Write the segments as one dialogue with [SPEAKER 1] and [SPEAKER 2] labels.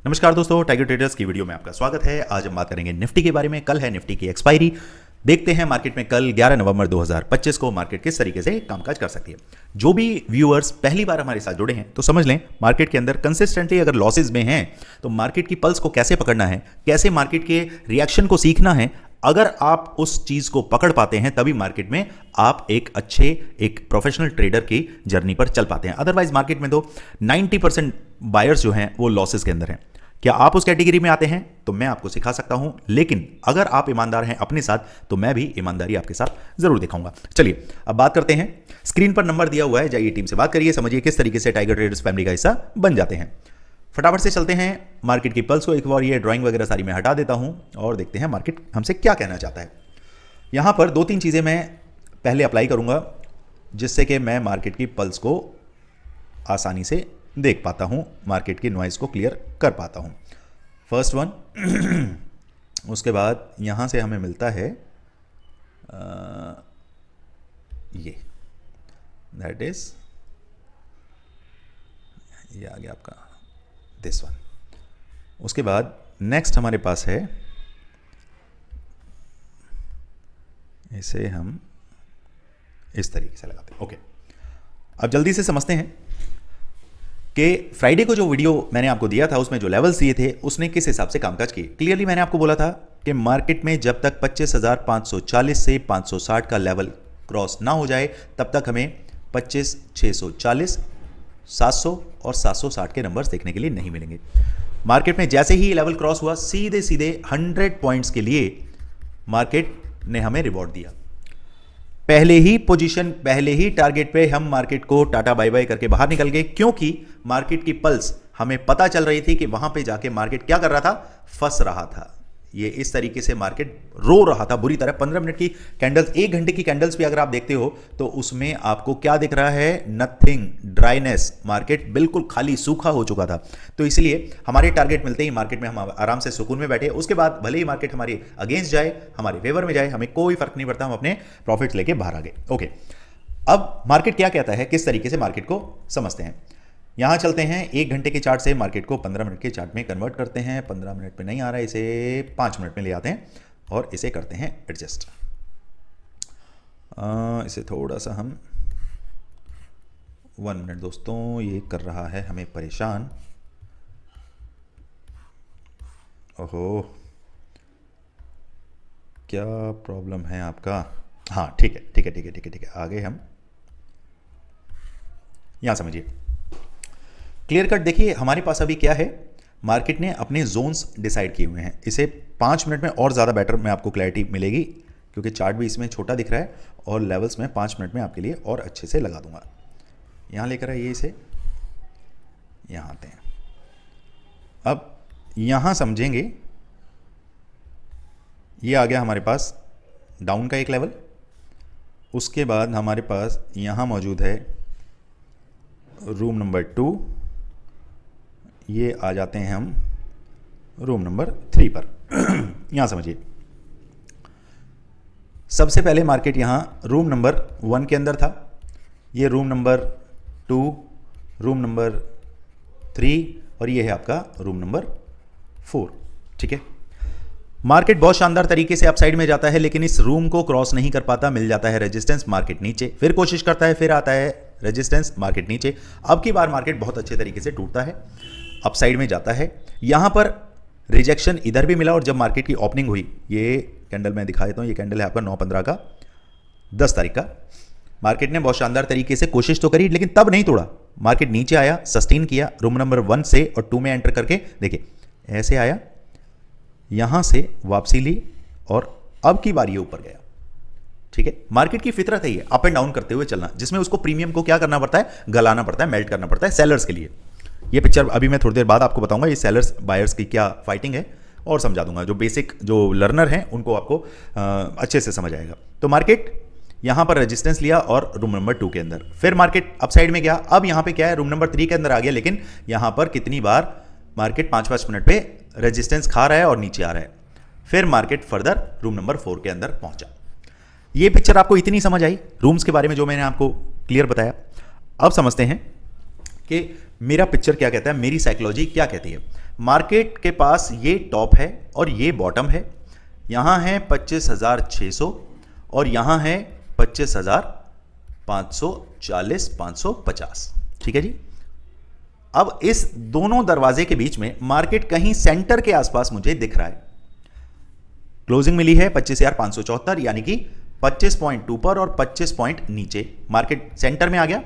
[SPEAKER 1] नमस्कार दोस्तों, tiger traders की वीडियो में आपका स्वागत है। आज हम बात करेंगे निफ्टी के बारे में। कल है निफ्टी की एक्सपायरी। देखते हैं मार्केट में कल 11 नवंबर 2025 को मार्केट किस तरीके से कामकाज कर सकती है। जो भी व्यूअर्स पहली बार हमारे साथ जुड़े हैं तो समझ लें, मार्केट के अंदर कंसिस्टेंटली अगर लॉसेज में हैं तो मार्केट की पल्स को कैसे पकड़ना है, कैसे मार्केट के रिएक्शन को सीखना है। अगर आप उस चीज को पकड़ पाते हैं तभी मार्केट में आप एक प्रोफेशनल ट्रेडर की जर्नी पर चल पाते हैं। अदरवाइज मार्केट में तो 90% बायर्स जो हैं वो लॉसेस के अंदर हैं। क्या आप उस कैटेगरी में आते हैं तो मैं आपको सिखा सकता हूं, लेकिन अगर आप ईमानदार हैं अपने साथ तो मैं भी ईमानदारी आपके साथ जरूर दिखाऊंगा। चलिए अब बात करते हैं। स्क्रीन पर नंबर दिया हुआ है, जाइए टीम से बात करिए, समझिए किस तरीके से टाइगर ट्रेडर्स फैमिली का हिस्सा बन जाते हैं। फटाफट से चलते हैं मार्केट की पल्स को। एक बार ये ड्राइंग वगैरह सारी मैं हटा देता हूं और देखते हैं मार्केट हमसे क्या कहना चाहता है। यहां पर दो तीन चीजें मैं पहले अप्लाई करूंगा जिससे कि मैं मार्केट की पल्स को आसानी से देख पाता हूं, मार्केट की नॉइज को क्लियर कर पाता हूं। फर्स्ट वन उसके बाद यहां से हमें मिलता है ये दैट इज ये आ गया आपका दिस वन। उसके बाद नेक्स्ट हमारे पास है, इसे हम इस तरीके से लगाते हैं। ओके, अब जल्दी से समझते हैं कि फ्राइडे को जो वीडियो मैंने आपको दिया था उसमें जो लेवल्स दिए थे उसने किस हिसाब से कामकाज किए। क्लियरली मैंने आपको बोला था कि मार्केट में जब तक 25,540 से 560 का लेवल क्रॉस ना हो जाए तब तक हमें 25,640, 700 और 760 के नंबर्स देखने के लिए नहीं मिलेंगे। मार्केट में जैसे ही लेवल क्रॉस हुआ सीधे सीधे 100 पॉइंट्स के लिए मार्केट ने हमें रिवॉर्ड दिया। पहले ही पोजीशन, पहले ही टारगेट पे हम मार्केट को टाटा बाय बाय करके बाहर निकल गए, क्योंकि मार्केट की पल्स हमें पता चल रही थी कि वहां पे जाके मार्केट क्या कर रहा था, फंस रहा था। ये इस तरीके से मार्केट रो रहा था बुरी तरह। 15 मिनट की कैंडल्स, 1 घंटे की कैंडल्स भी अगर आप देखते हो तो उसमें आपको क्या दिख रहा है, नथिंग, ड्राइनेस। मार्केट बिल्कुल खाली सूखा हो चुका था। तो इसलिए हमारे टारगेट मिलते ही मार्केट में हम आराम से सुकून में बैठे। उसके बाद भले ही मार्केट हमारे अगेंस्ट जाए, हमारे फेवर में जाए, हमें कोई फर्क नहीं पड़ता, हम अपने प्रॉफिट्स लेके बाहर आ गए। ओके, अब मार्केट क्या कहता है, किस तरीके से मार्केट को समझते हैं। यहां चलते हैं 1 घंटे के चार्ट से मार्केट को 15 मिनट के चार्ट में कन्वर्ट करते हैं। 15 मिनट में नहीं आ रहा है, इसे 5 मिनट में ले आते हैं और इसे करते हैं एडजस्ट। इसे थोड़ा सा हम 1 मिनट दोस्तों, ये कर रहा है हमें परेशान। ओहो, क्या प्रॉब्लम है आपका? हाँ ठीक है ठीक है ठीक है ठीक है ठीक है, आगे हम यहां समझिए। क्लियर कट देखिए हमारे पास अभी क्या है, मार्केट ने अपने जोन्स डिसाइड किए हुए हैं। इसे 5 मिनट में और ज़्यादा बेटर में आपको क्लैरिटी मिलेगी, क्योंकि चार्ट भी इसमें छोटा दिख रहा है और लेवल्स में 5 मिनट में आपके लिए और अच्छे से लगा दूंगा। यहाँ लेकर आइए इसे, यहाँ आते हैं। अब यहाँ समझेंगे, ये आ गया हमारे पास डाउन का एक लेवल। उसके बाद हमारे पास यहाँ मौजूद है रूम नंबर 2, ये आ जाते हैं हम रूम नंबर 3 पर। यहां समझिए, सबसे पहले मार्केट यहां रूम नंबर 1 के अंदर था, ये रूम नंबर 2, रूम नंबर 3 और ये है आपका रूम नंबर 4। ठीक है, मार्केट बहुत शानदार तरीके से अपसाइड में जाता है, लेकिन इस रूम को क्रॉस नहीं कर पाता। मिल जाता है रेजिस्टेंस, मार्केट नीचे, फिर कोशिश करता है, फिर आता है रेजिस्टेंस, मार्केट नीचे। अब की बार मार्केट बहुत अच्छे तरीके से टूटता है, अपसाइड में जाता है। यहां पर रिजेक्शन इधर भी मिला और जब मार्केट की ओपनिंग हुई, ये कैंडल मैं दिखा देता हूं, ये कैंडल है आपका 9/15 का 10 तारीख का। मार्केट ने बहुत शानदार तरीके से कोशिश तो करी, लेकिन तब नहीं तोड़ा। मार्केट नीचे आया, सस्टेन किया, रूम नंबर 1 से और 2 में एंटर करके देखिए ऐसे आया, यहां से वापसी ली और अब की बार ये ऊपर गया। ठीक है, मार्केट की फितरत है ये अप एंड डाउन करते हुए चलना, जिसमें उसको प्रीमियम को क्या करना पड़ता है, गलाना पड़ता है, मेल्ट करना पड़ता है सेलर्स के लिए। ये पिक्चर अभी मैं थोड़ी देर बाद आपको बताऊंगा, ये सेलर्स बायर्स की क्या फाइटिंग है और समझा दूंगा। जो बेसिक जो लर्नर हैं उनको आपको अच्छे से समझ आएगा। तो मार्केट यहां पर रेजिस्टेंस लिया और रूम नंबर 2 के अंदर, फिर मार्केट अपसाइड में गया। अब यहां पे क्या है, रूम नंबर 3 के अंदर आ गया, लेकिन यहां पर कितनी बार मार्केट 5-5 मिनट पे रेजिस्टेंस खा रहा है और नीचे आ रहा है। फिर मार्केट फर्दर रूम नंबर 4 के अंदर पहुंचा। ये पिक्चर आपको इतनी समझ आई रूम्स के बारे में जो मैंने आपको क्लियर बताया। अब समझते हैं कि मेरा पिक्चर क्या कहता है, मेरी साइकोलॉजी क्या कहती है। मार्केट के पास ये टॉप है और ये बॉटम है, यहाँ है 25,600 और यहाँ है 25,540 550। ठीक है जी। अब इस दोनों दरवाजे के बीच में मार्केट कहीं सेंटर के आसपास मुझे दिख रहा है। क्लोजिंग मिली है 25,574, यानी कि 25 पॉइंट ऊपर और 25 पॉइंट नीचे, मार्केट सेंटर में आ गया।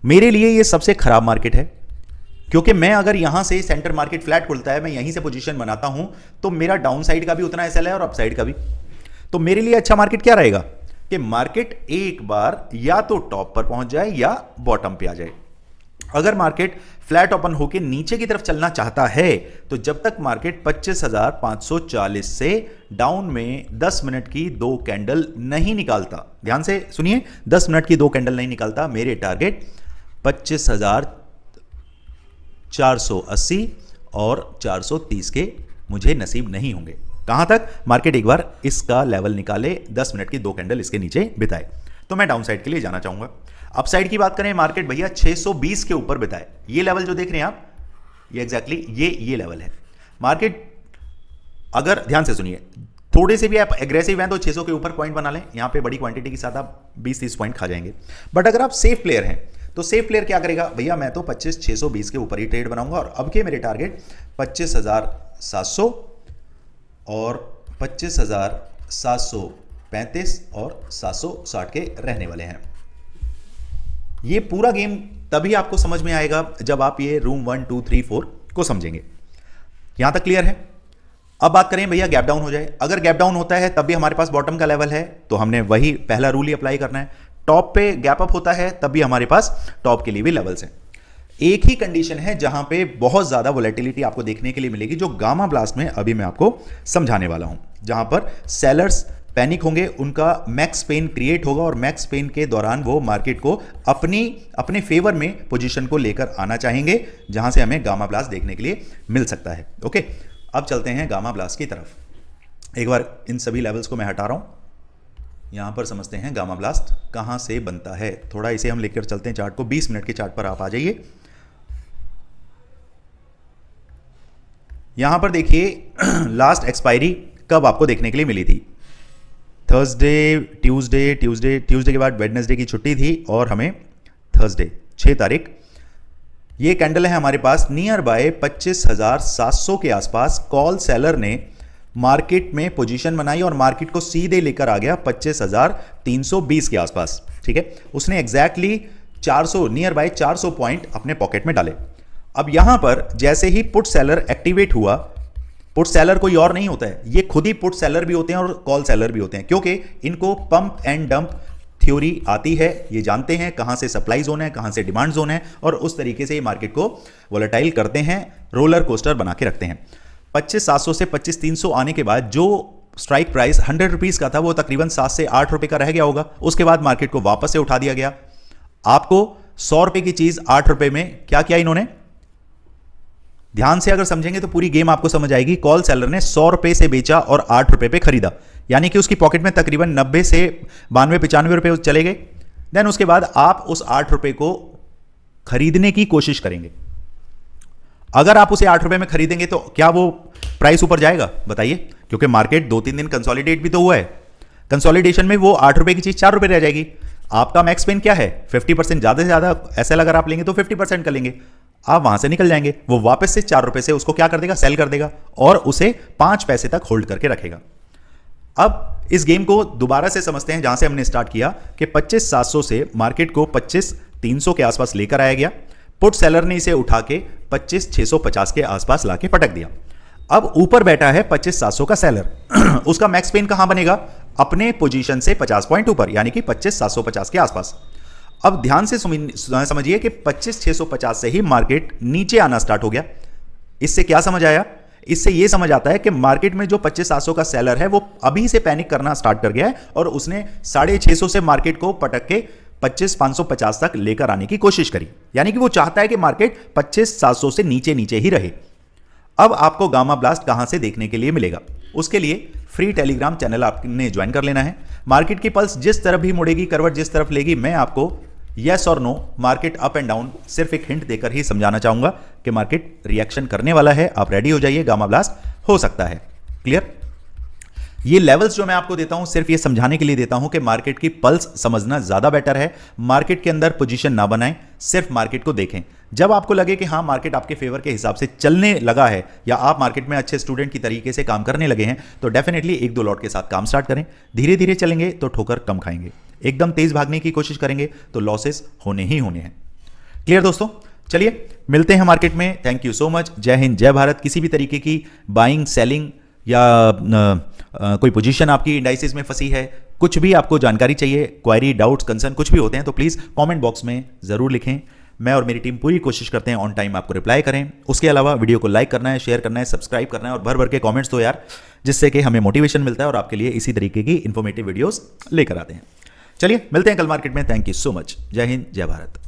[SPEAKER 1] मेरे लिए यह सबसे खराब मार्केट है, क्योंकि मैं अगर यहां से सेंटर मार्केट फ्लैट खुलता है, मैं यहीं से पोजीशन बनाता हूं, तो मेरा डाउन साइड का भी उतना एसएल है और अपसाइड का भी। तो मेरे लिए अच्छा मार्केट क्या रहेगा कि मार्केट एक बार या तो टॉप पर पहुंच जाए या बॉटम पे आ जाए। अगर मार्केट फ्लैट ओपन होकर नीचे की तरफ चलना चाहता है, तो जब तक मार्केट 25,540 से डाउन में 10 मिनट की 2 कैंडल नहीं निकालता, ध्यान से सुनिए, 10 मिनट की 2 कैंडल नहीं निकालता, मेरे टारगेट 25,480 और 430 के मुझे नसीब नहीं होंगे। कहां तक? मार्केट एक बार इसका लेवल निकाले, 10 मिनट की 2 कैंडल इसके नीचे बिताए, तो मैं डाउन साइड के लिए जाना चाहूंगा। अपसाइड की बात करें, मार्केट भैया 620 के ऊपर बिताए, ये लेवल जो देख रहे हैं आप, ये एग्जैक्टली ये लेवल है। मार्केट अगर ध्यान से सुनिए, थोड़े से भी आप एग्रेसिव हैं तो 600 के ऊपर पॉइंट बना लें, यहां पे बड़ी क्वांटिटी के साथ आप 20-30 पॉइंट खा जाएंगे। बट अगर आप सेफ प्लेयर हैं, तो सेफ प्लेयर क्या करेगा, भैया मैं तो 25,620 के ऊपर ही ट्रेड बनाऊंगा और अब के मेरे टारगेट 25,700 और 25,735 और 760 के रहने वाले हैं। ये पूरा गेम तभी आपको समझ में आएगा जब आप ये रूम 1 2 3 4 को समझेंगे। यहां तक क्लियर है? अब बात करें भैया गैप डाउन हो जाए, अगर गैप डाउन होता है तब भी हमारे पास बॉटम का लेवल है, तो हमने वही पहला रूल ही अप्लाई करना है। टॉप पे गैप अप होता है तब भी हमारे पास टॉप के लिए भी लेवल्स हैं। एक ही कंडीशन है जहां पे बहुत ज्यादा वोलेटिलिटी आपको देखने के लिए मिलेगी, जो गामा ब्लास्ट में अभी मैं आपको समझाने वाला हूं, जहां पर सेलर्स पैनिक होंगे, उनका मैक्स पेन क्रिएट होगा और मैक्स पेन के दौरान वो मार्केट को अपने फेवर में पोजीशन को लेकर आना चाहेंगे, जहां से हमें गामा ब्लास्ट देखने के लिए मिल सकता है। ओके, अब चलते हैं गामा ब्लास्ट की तरफ। एक बार इन सभी लेवल्स को मैं हटा रहा हूं, यहां पर समझते हैं गामा ब्लास्ट कहां से बनता है। थोड़ा इसे हम लेकर चलते हैं चार्ट को, 20 मिनट के चार्ट पर आप आ जाइए। यहां पर देखिए लास्ट एक्सपायरी कब आपको देखने के लिए मिली थी, थर्सडे, ट्यूसडे के बाद वेडनेसडे की छुट्टी थी और हमें थर्सडे 6 तारीख ये कैंडल है हमारे पास नियर बाय 25,700 के आसपास। कॉल सेलर ने मार्केट में पोजीशन बनाई और मार्केट को सीधे लेकर आ गया 25,320 के आसपास। ठीक है, उसने एग्जैक्टली 400 नियर बाय 400 पॉइंट अपने पॉकेट में डाले। अब यहां पर जैसे ही पुट सेलर एक्टिवेट हुआ, पुट सेलर कोई और नहीं होता है, ये खुद ही पुट सेलर भी होते हैं और कॉल सेलर भी होते हैं, क्योंकि इनको पंप एंड डंप थ्योरी आती है, ये जानते हैं कहां से सप्लाई जोन है, कहां से डिमांड जोन है, और उस तरीके से ये मार्केट को वोलेटाइल करते हैं, रोलर कोस्टर बना के रखते हैं। 25,700 से 25,300 आने के बाद जो स्ट्राइक प्राइस 100 रुपीज का था वो तकरीबन 7 से 8 रुपए का रह गया होगा। उसके बाद मार्केट को वापस से उठा दिया गया। आपको 100 रुपए की चीज 8 रुपए में क्या किया इन्होंने, ध्यान से अगर समझेंगे तो पूरी गेम आपको समझ आएगी। कॉल सेलर ने 100 रुपए से बेचा और 8 रुपए पे खरीदा, यानी कि उसकी पॉकेट में तकरीबन 90 से 92-95 रुपए चले गए। देन उसके बाद आप उस 8 रुपए को खरीदने की कोशिश करेंगे। अगर आप उसे 8 रुपए में खरीदेंगे तो क्या वो प्राइस ऊपर जाएगा, बताइए? क्योंकि मार्केट 2-3 दिन कंसोलिडेट भी तो हुआ है। कंसोलिडेशन में वो 8 रुपए की चीज 4 रुपए रह जाएगी। आपका मैक्स पेन क्या है, 50%, ज्यादा से ज्यादा एसएल अगर आप लेंगे तो 50% कर लेंगे, आप वहां से निकल जाएंगे। वो वापस से 4 रुपए से उसको क्या कर देगा, सेल कर देगा और उसे 5 पैसे तक होल्ड करके रखेगा। अब इस गेम को दोबारा से समझते हैं जहां से हमने स्टार्ट किया कि 25,700 से मार्केट को 25,300 के आसपास लेकर आया गया। पुट सेलर ने इसे उठा के 25,650 के आसपास लाके पटक दिया। अब ऊपर बैठा है 25,700 का सेलर उसका मैक्स पेन कहां बनेगा, अपने पोजीशन से 50 पॉइंट ऊपर, यानी कि 25,750 के आसपास। अब ध्यान से समझिए कि 25,650 से ही मार्केट नीचे आना स्टार्ट हो गया। इससे क्या समझ आया, इससे यह समझ आता है कि मार्केट में जो 25,700 का सेलर है वो अभी से पैनिक करना स्टार्ट कर गया है और उसने 650 से मार्केट को पटक के 25,550 तक लेकर आने की कोशिश करी, यानी कि वो चाहता है कि मार्केट 25,700 से नीचे नीचे ही रहे। अब आपको गामा ब्लास्ट कहां से देखने के लिए मिलेगा, उसके लिए फ्री टेलीग्राम चैनल आपने ज्वाइन कर लेना है। मार्केट की पल्स जिस तरफ भी मुड़ेगी, करवट जिस तरफ लेगी, मैं आपको यस और no, market up and down सिर्फ एक हिंट देकर ही समझाना चाहूंगा कि मार्केट रिएक्शन करने वाला है, आप रेडी हो जाइए, गामा ब्लास्ट हो सकता है। क्लियर? ये लेवल्स जो मैं आपको देता हूं सिर्फ ये समझाने के लिए देता हूं कि मार्केट की पल्स समझना ज्यादा बेटर है। मार्केट के अंदर पोजीशन ना बनाएं, सिर्फ मार्केट को देखें। जब आपको लगे कि हाँ मार्केट आपके फेवर के हिसाब से चलने लगा है या आप मार्केट में अच्छे स्टूडेंट की तरीके से काम करने लगे हैं, तो डेफिनेटली एक दो लॉट के साथ काम स्टार्ट करें। धीरे धीरे चलेंगे तो ठोकर कम खाएंगे, एकदम तेज भागने की कोशिश करेंगे तो लॉसेस होने ही होने हैं। क्लियर दोस्तों? चलिए मिलते हैं मार्केट में। Thank you so much. जय हिंद, जय भारत। किसी भी तरीके की बाइंग, सेलिंग या कोई पोजीशन आपकी इंडाइसिस में फंसी है, कुछ भी आपको जानकारी चाहिए, क्वायरी, डाउट्स, कंसर्न कुछ भी होते हैं तो प्लीज़ कमेंट बॉक्स में ज़रूर लिखें। मैं और मेरी टीम पूरी कोशिश करते हैं ऑन टाइम आपको रिप्लाई करें। उसके अलावा वीडियो को लाइक करना है, शेयर करना है, सब्सक्राइब करना है और भर भर के कमेंट्स दो यार, जिससे कि हमें मोटिवेशन मिलता है और आपके लिए इसी तरीके की इन्फॉर्मेटिव वीडियोस लेकर आते हैं। चलिए मिलते हैं कल मार्केट में। Thank you so much. जय हिंद, जय भारत।